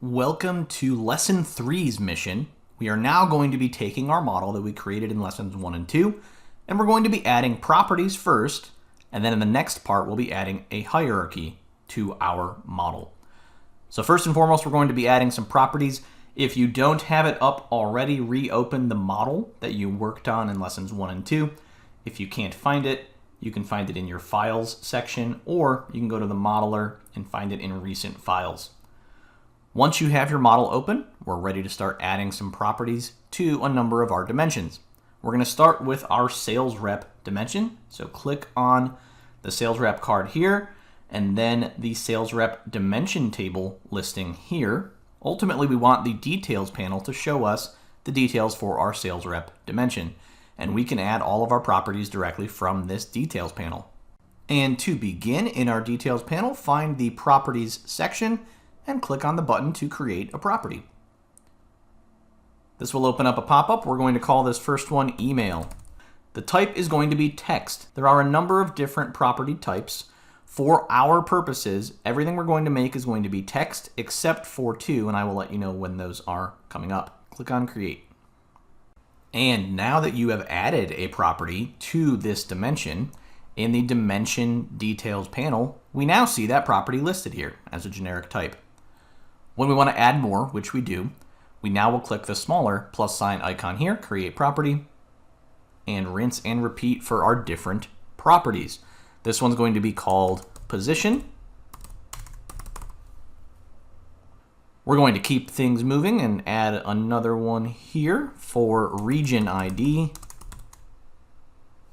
Welcome to Lesson 3's mission. We are now going to be taking our model that we created in Lessons 1 and 2, and we're going to be adding properties first, and then in the next part we'll be adding a hierarchy to our model. So first and foremost, we're going to be adding some properties. If you don't have it up already, reopen the model that you worked on in Lessons 1 and 2. If you can't find it, you can find it in your Files section, or you can go to the Modeler and find it in Recent Files. Once you have your model open, we're ready to start adding some properties to a number of our dimensions. We're going to start with our sales rep dimension. So click on the sales rep card here, and then the sales rep dimension table listing here. Ultimately, we want the details panel to show us the details for our sales rep dimension. And we can add all of our properties directly from this details panel. And to begin, in our details panel, find the properties section and click on the button to create a property. This will open up a pop-up. We're going to call this first one email. The type is going to be text. There are a number of different property types. For our purposes, everything we're going to make is going to be text except for two, and I will let you know when those are coming up. Click on create. And now that you have added a property to this dimension, in the dimension details panel, we now see that property listed here as a generic type. When we want to add more, which we do, we now will click the smaller plus sign icon here, create property, and rinse and repeat for our different properties. This one's going to be called position. We're going to keep things moving and add another one here for region ID.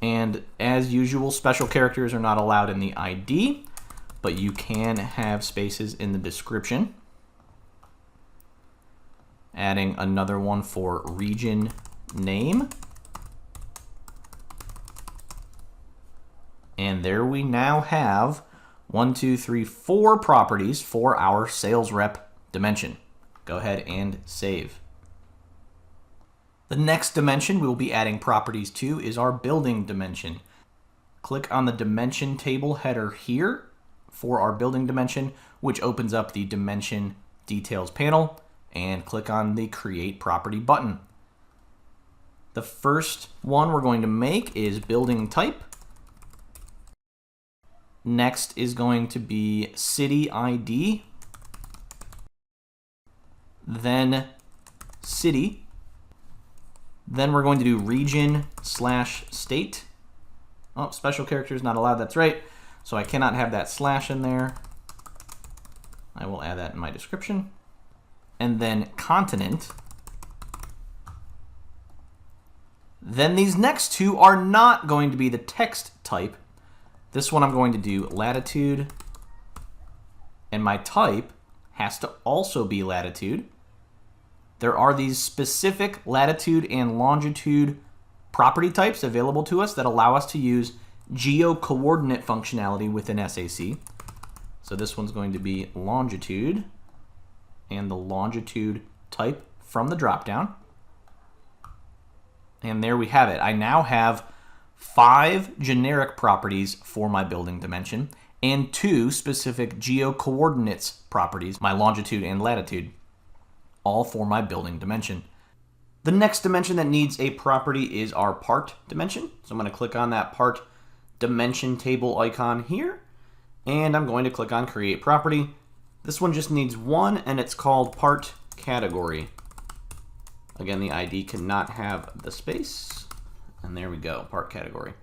And as usual, special characters are not allowed in the ID, but you can have spaces in the description. Adding another one for region name. And there we now have 4 properties for our sales rep dimension. Go ahead and save. The next dimension we will be adding properties to is our building dimension. Click on the dimension table header here for our building dimension, which opens up the dimension details panel, and click on the create property button. The first one we're going to make is building type. Next is going to be city ID, then city. Then we're going to do region/state. Oh, special characters not allowed, that's right. So I cannot have that slash in there. I will add that in my description. And then continent. Then these next two are not going to be the text type. This one I'm going to do latitude, and my type has to also be latitude. There are these specific latitude and longitude property types available to us that allow us to use geo-coordinate functionality within SAC. So this one's going to be longitude, and the longitude type from the dropdown. And there we have it. I now have 5 generic properties for my building dimension and 2 specific geo-coordinates properties, my longitude and latitude, all for my building dimension. The next dimension that needs a property is our part dimension. So I'm going to click on that part dimension table icon here, and I'm going to click on create property. This one just needs one, and it's called part category. Again, the ID cannot have the space, and there we go, part category.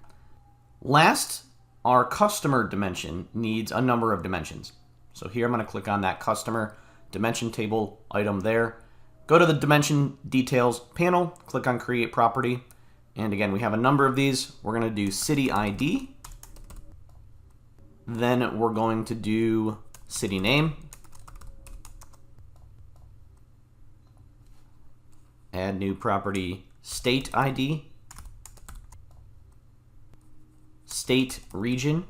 Last, our customer dimension needs a number of dimensions. So here I'm going to click on that customer dimension table item there. Go to the dimension details panel, click on create property, and again, we have a number of these. We're going to do city ID, then we're going to do city name, add new property state ID, state region,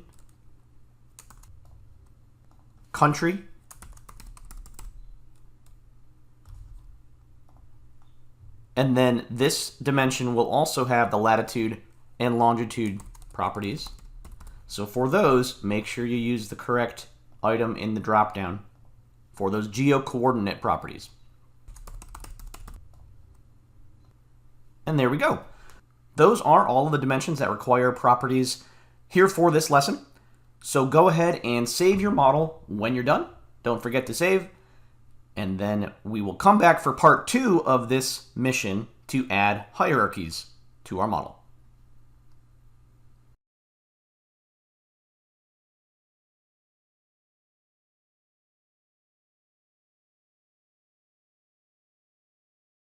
country, and then this dimension will also have the latitude and longitude properties. So for those, make sure you use the correct item in the dropdown for those geo-coordinate properties. And there we go. Those are all of the dimensions that require properties here for this lesson. So go ahead and save your model when you're done. Don't forget to save. And then we will come back for part 2 of this mission to add hierarchies to our model.